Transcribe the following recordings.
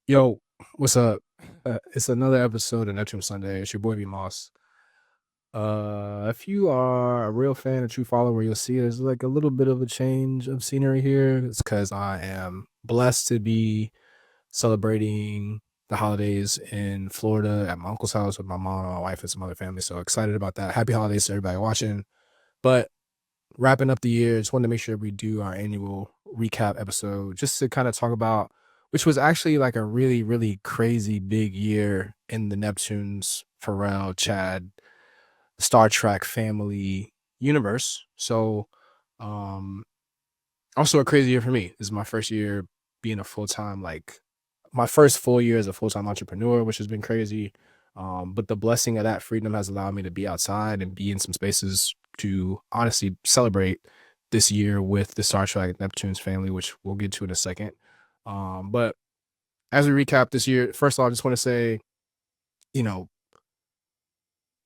Yo, what's up? It's another episode of Neptune Sunday. It's your boy B Moss. If you are a real fan, a true follower, you'll see there's like a little bit of a change of scenery here. It's because I am blessed to be celebrating the holidays in Florida at my uncle's house with my mom, my wife, and some other family. So excited about that. Happy holidays to everybody watching. But wrapping up the year, just wanted to make sure we do our annual recap episode just to kind of talk about, which was actually like a really, really crazy big year in the Neptunes, Pharrell, Chad, Star Trek family universe. So, um, also a crazy year for me. This is my first year being a full time, like my first full year as a full time entrepreneur, which has been crazy. But the blessing of that freedom has allowed me to be outside and be in some spaces to honestly celebrate this year with the Star Trek Neptunes family, which we'll get to in a second. But as we recap this year, first of all, I just want to say, you know,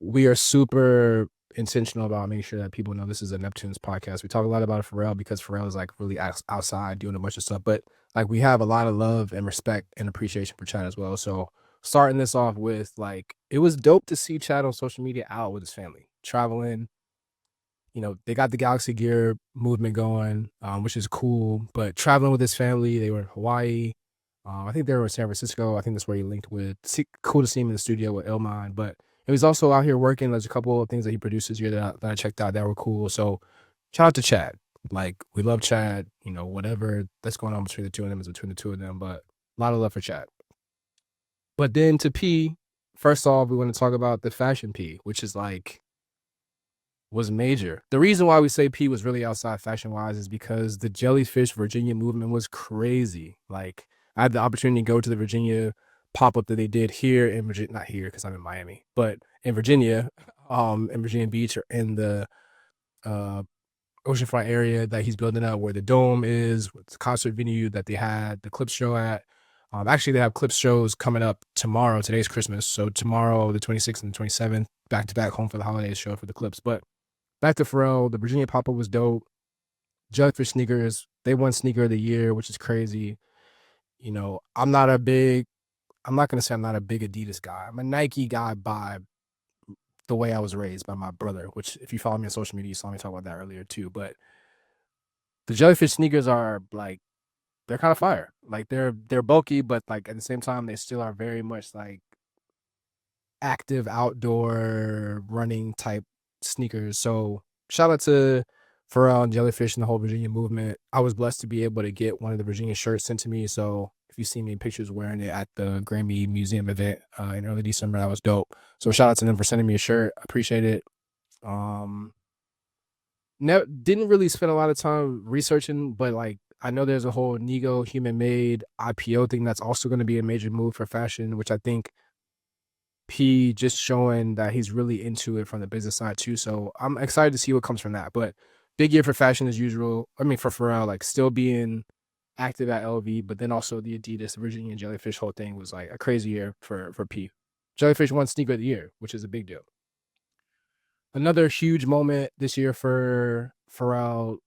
we are super intentional about making sure that people know this is a Neptunes podcast. We talk a lot about Pharrell because Pharrell is like really outside doing a bunch of stuff, but like we have a lot of love and respect and appreciation for Chad as well. So starting this off with like, it was dope to see Chad on social media out with his family, traveling. They got the Galaxy Gear movement going, which is cool, but traveling with his family, they were in Hawaii. I think they were in San Francisco. I think that's where he linked with. Cool to see him in the studio with Illmind, but he was also out here working. There's a couple of things that he produces here that I checked out that were cool. So shout out to Chad. Like, we love Chad. Whatever that's going on between the two of them is between the two of them, but a lot of love for Chad. But then to P, first off, we want to talk about the fashion P, which is like, was major. The reason why we say P was really outside fashion wise is because the Jellyfish Virginia movement was crazy. Like, I had the opportunity to go to the Virginia pop up that they did here in Virginia, not here because I'm in Miami, but in Virginia, in Virginia Beach or in the uh, oceanfront area that he's building up, where the dome is, with the concert venue that they had the Clipse show at. Actually, they have Clipse shows coming up tomorrow. Today's Christmas, so tomorrow, the 26th and the 27th, back to back home for the holidays show for the Clipse. But back to Pharrell, the Virginia pop-up was dope. Jellyfish sneakers, they won sneaker of the year, which is crazy. I'm not gonna say I'm not a big Adidas guy. I'm a Nike guy by the way I was raised by my brother, which if you follow me on social media, you saw me talk about that earlier too. But the Jellyfish sneakers are like, they're kind of fire. Like, they're bulky, but like at the same time, they still are very much like active outdoor running type sneakers. So shout out to Pharrell and Jellyfish and the whole Virginia movement. I was blessed to be able to get one of the Virginia shirts sent to me. So if you see me in pictures wearing it at the Grammy Museum event in early December, that was dope. So shout out to them for sending me a shirt. I appreciate it. Um, didn't really spend a lot of time researching, but like, I know there's a whole NIGO Human Made IPO thing that's also going to be a major move for fashion, which I think P just showing that he's really into it from the business side too. So I'm excited to see what comes from that. But big year for fashion as usual. I mean, for Pharrell, like still being active at LV, but then also the Adidas, the Virginia and Jellyfish whole thing was like a crazy year for P. Jellyfish won sneaker of the year, which is a big deal. Another huge moment this year for Pharrell,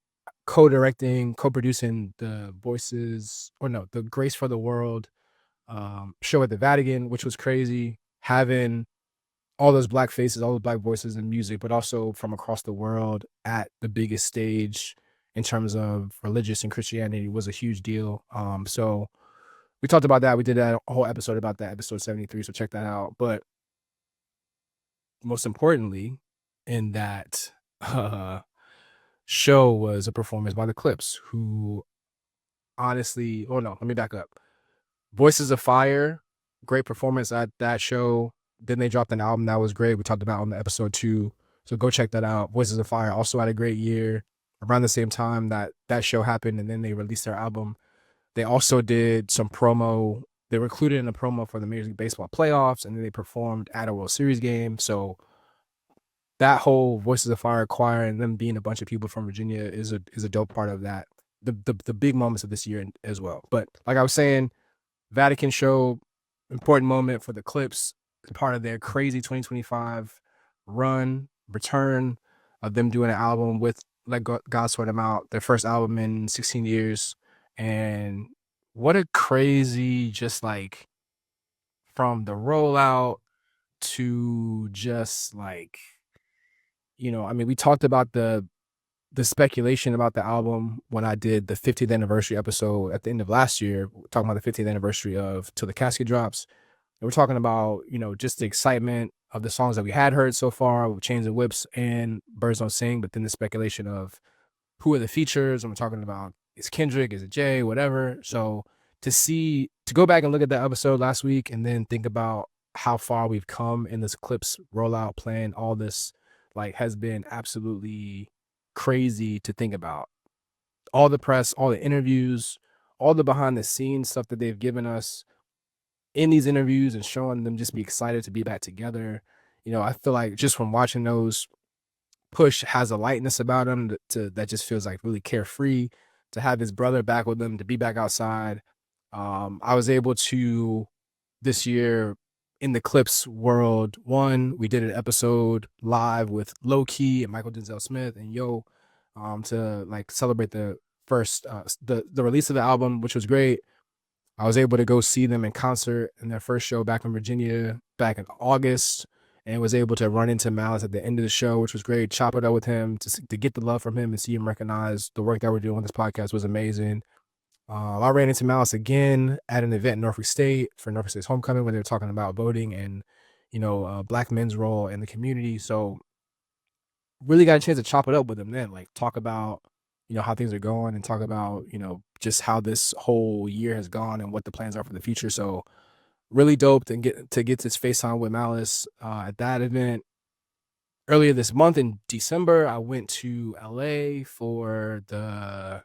co-directing, co-producing the Voices, or no, the Grace for the World show at the Vatican, which was crazy. Having all those black faces, all those black voices in music, but also from across the world at the biggest stage in terms of religious and Christianity was a huge deal. So we talked about that. We did a whole episode about that, episode 73. So check that out. But most importantly, in that show was a performance by the Clipse, who honestly, oh no, let me back up. Voices of Fire, great performance at that show. Then they dropped an album that was great. We talked about on the episode 2. So go check that out. Voices of Fire also had a great year. Around the same time that show happened, and then they released their album. They also did some promo. They were included in a promo for the Major League Baseball playoffs, and then they performed at a World Series game. So that whole Voices of Fire choir and them being a bunch of people from Virginia is a dope part of that. The big moments of this year as well. But like I was saying, Vatican show, important moment for the Clipse, part of their crazy 2025 return of them doing an album with Let God Sort Them Out, their first album in 16 years. And what a crazy, just like from the rollout to just like, I mean, we talked about the speculation about the album when I did the 50th anniversary episode at the end of last year, talking about the 50th anniversary of Till the Casket Drops. And we're talking about, just the excitement of the songs that we had heard so far with Chains and Whips and Birds Don't Sing, but then the speculation of who are the features. And we're talking about, is Kendrick, is it Jay, whatever. So to go back and look at that episode last week and then think about how far we've come in this Clipse rollout plan, all this like has been absolutely crazy to think about. All the press, all the interviews, all the behind the scenes stuff that they've given us in these interviews and showing them just be excited to be back together. I feel like just from watching those, Push has a lightness about him that just feels like really carefree. To have his brother back with him, to be back outside. I was able to this year in the Clipse world. One, we did an episode live with Low Key and Michael Denzel Smith and Yo, to like celebrate the first the release of the album, which was great. I was able to go see them in concert in their first show back in Virginia back in August, and was able to run into Malice at the end of the show, which was great. Chop it up with him to get the love from him and see him recognize the work that we're doing on this podcast was amazing. I ran into Malice again at an event in Norfolk State for Norfolk State's homecoming when they were talking about voting and black men's role in the community. So really got a chance to chop it up with him then, like talk about how things are going and talk about just how this whole year has gone and what the plans are for the future. So really dope to get this FaceTime with Malice at that event. Earlier this month in December, I went to LA for the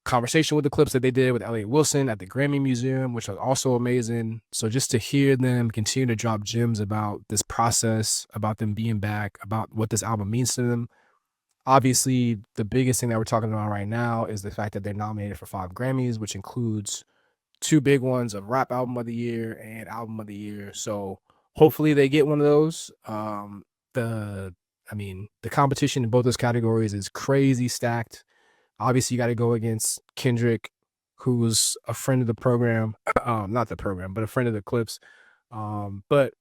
conversation with the Clipse that they did with Elliott Wilson at the Grammy Museum, which was also amazing. So just to hear them continue to drop gems about this process, about them being back, about what this album means to them. Obviously, the biggest thing that we're talking about right now is the fact that they're nominated for 5 Grammys, which includes 2 big ones of Rap Album of the Year and Album of the Year. So hopefully they get one of those. The competition in both those categories is crazy stacked. Obviously, you got to go against Kendrick, who's a friend of the program, not the program, but a friend of the Clipse. But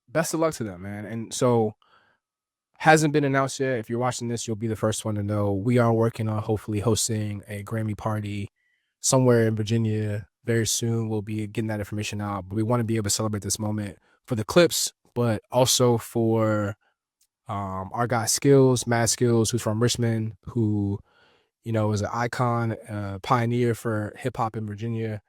best of luck to them, man. And so hasn't been announced yet. If you're watching this, you'll be the first one to know. We are working on hopefully hosting a Grammy party somewhere in Virginia very soon. We'll be getting that information out, but we want to be able to celebrate this moment for the Clipse, but also for our guy Skills, Mad Skills, who's from Richmond, who is an icon, pioneer for hip hop in Virginia,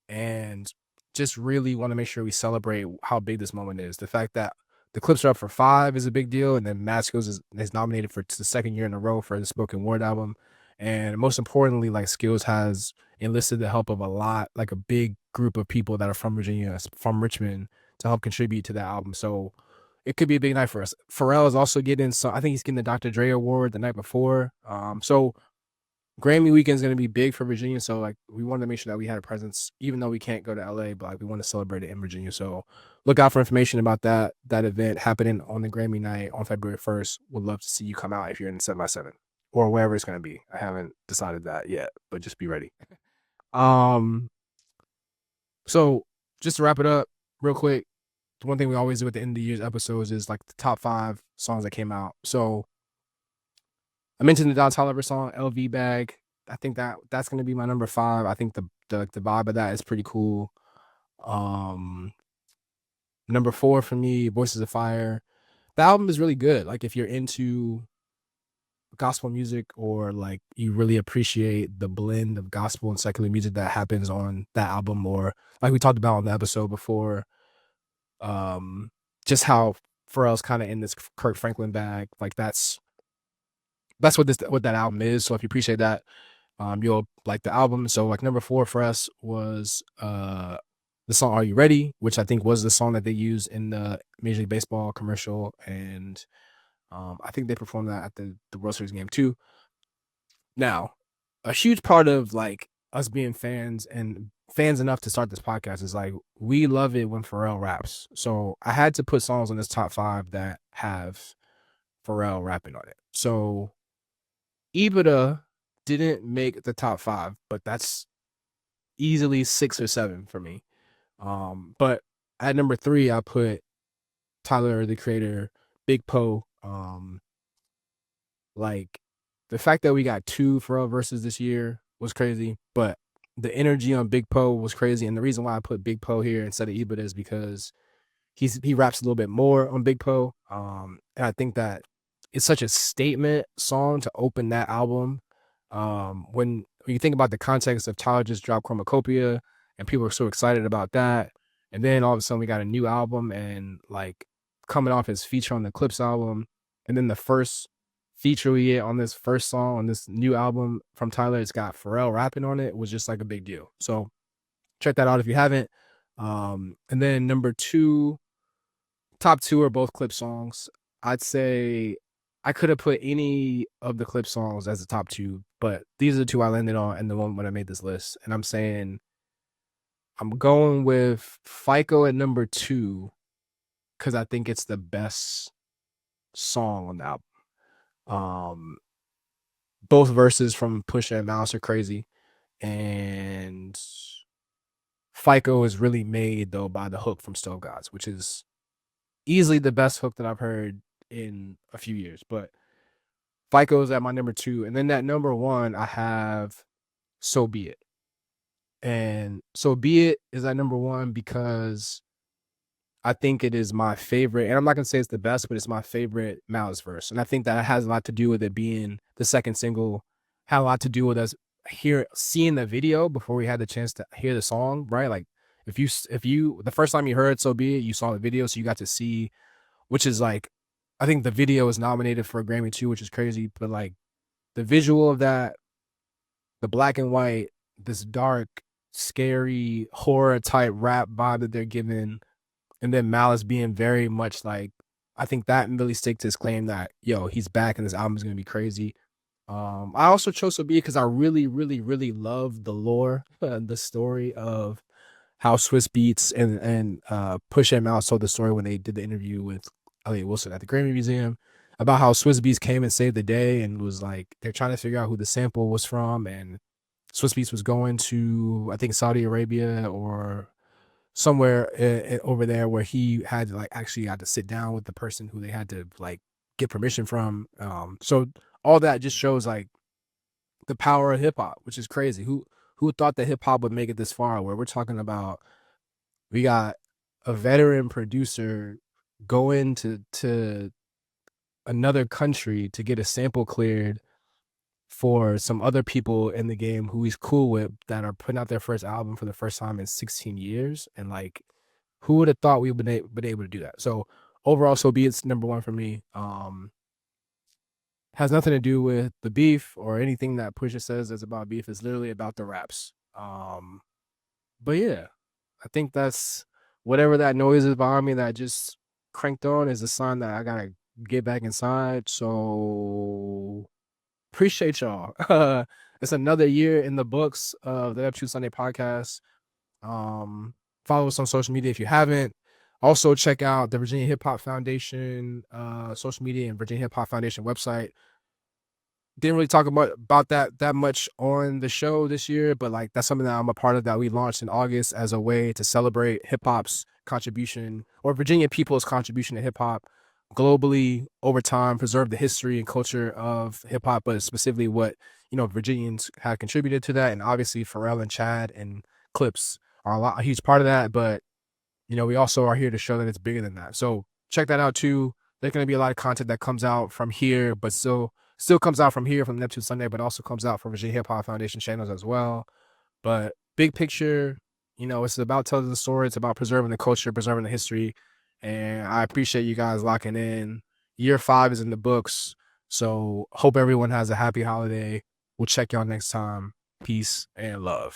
and just really want to make sure we celebrate how big this moment is. The fact that the Clipse are up for 5 is a big deal, and then Mad Skills is nominated for the second year in a row for the spoken word album. And most importantly, like Skills has enlisted the help of a big group of people that are from Virginia, from Richmond, to help contribute to that album. So it could be a big night for us. Pharrell is also getting I think he's getting the Dr. Dre award the night before. So Grammy weekend is going to be big for Virginia. So like we wanted to make sure that we had a presence, even though we can't go to LA, but like we want to celebrate it in Virginia. So look out for information about that event happening on the Grammy night on February 1st. Would love to see you come out if you're in 7x7 or wherever it's going to be. I haven't decided that yet, but just be ready. So just to wrap it up real quick, the one thing we always do at the end of the year's episodes is like the top 5 songs that came out. So I mentioned the Don Toliver song LV Bag. I think that's going to be my number 5. I think the vibe of that is pretty cool. Number 4 for me, Voices of Fire. The album is really good. Like if you're into gospel music or like you really appreciate the blend of gospel and secular music that happens on that album, or like we talked about on the episode before, just how Pharrell's kind of in this Kirk Franklin bag. Like that's what that album is. So if you appreciate that, you'll like the album. So like number 4 for us was the song Are You Ready, which I think was the song that they used in the Major League Baseball commercial, and I think they performed that at the World Series game too. Now, a huge part of like us being fans and fans enough to start this podcast is like we love it when Pharrell raps. So I had to put songs on this top 5 that have Pharrell rapping on it. So Ibra didn't make the top 5, but that's easily 6 or 7 for me. But at number 3, I put Tyler, the Creator, Big Poe. Like the fact that we got 2 Pharrell verses this year was crazy, but the energy on Big Poe was crazy. And the reason why I put Big Poe here instead of Ebert is because he raps a little bit more on Big Poe. And I think that it's such a statement song to open that album. When you think about the context of Tyler just dropped Chromacopia and people are so excited about that, and then all of a sudden we got a new album and like coming off his feature on the Clipse album, and then the first feature we get on this first song on this new album from Tyler, it's got Pharrell rapping on it, was just like a big deal. So check that out if you haven't. And then number 2, top 2 are both Clip songs. I'd say I could have put any of the Clip songs as the top 2, but these are the 2 I landed on and the one when I made this list. And I'm saying I'm going with FICO at number 2 because I think it's the best song on the album. Both verses from Pusha and Mouse are crazy, and FICO is really made though by the hook from Stove Gods, which is easily the best hook that I've heard in a few years. But FICO is at my number 2, and then at number 1 I have So Be It. And So Be It is at number 1 because I think it is my favorite, and I'm not gonna say it's the best, but it's my favorite Malice verse. And I think that has a lot to do with it being the second single, had a lot to do with us seeing the video before we had the chance to hear the song, right? Like if you the first time you heard So Be It, you saw the video, so you got to see, which is like, I think the video is nominated for a Grammy too, which is crazy. But like the visual of that, the black and white, this dark, scary horror type rap vibe that they're giving, and then Malice being very much like, I think that really sticks to his claim that, yo, he's back and this album is gonna be crazy. I also chose to be because I really, really, really love the lore, the story of how Swiss Beats and Push and Mouse told the story when they did the interview with Elliot Wilson at the Grammy Museum about how Swiss Beats came and saved the day and was like, they're trying to figure out who the sample was from, and Swiss Beats was going to, I think, Saudi Arabia or somewhere over there where he had to like actually had to sit down with the person who they had to like get permission from. So all that just shows like the power of hip hop, which is crazy. Who thought that hip hop would make it this far? Where we're talking about, we got a veteran producer going to another country to get a sample cleared for some other people in the game who he's cool with that are putting out their first album for the first time in 16 years. And like, who would have thought we would have been able to do that? So overall, So Be It's number 1 for me. Has nothing to do with the beef or anything that Pusha says is about beef. It's literally about the raps. But yeah, I think that's, whatever that noise is behind me that I just cranked on is a sign that I gotta get back inside. So appreciate y'all. It's another year in the books of the Neptunes Sunday podcast. Follow us on social media if you haven't. Also check out the Virginia Hip Hop Foundation social media and Virginia Hip Hop Foundation website. Didn't really talk about that much on the show this year, but like that's something that I'm a part of that we launched in August as a way to celebrate hip hop's contribution, or Virginia people's contribution to hip hop globally over time, preserve the history and culture of hip hop, but specifically what, Virginians have contributed to that. And obviously Pharrell and Chad and Clipse are a huge part of that, but we also are here to show that it's bigger than that. So check that out too. There's going to be a lot of content that comes out from here, but still comes out from here, from Neptune Sunday, but also comes out from Virginia Hip Hop Foundation channels as well. But big picture, it's about telling the story. It's about preserving the culture, preserving the history. And I appreciate you guys locking in. Year 5 is in the books. So hope everyone has a happy holiday. We'll check y'all next time. Peace and love.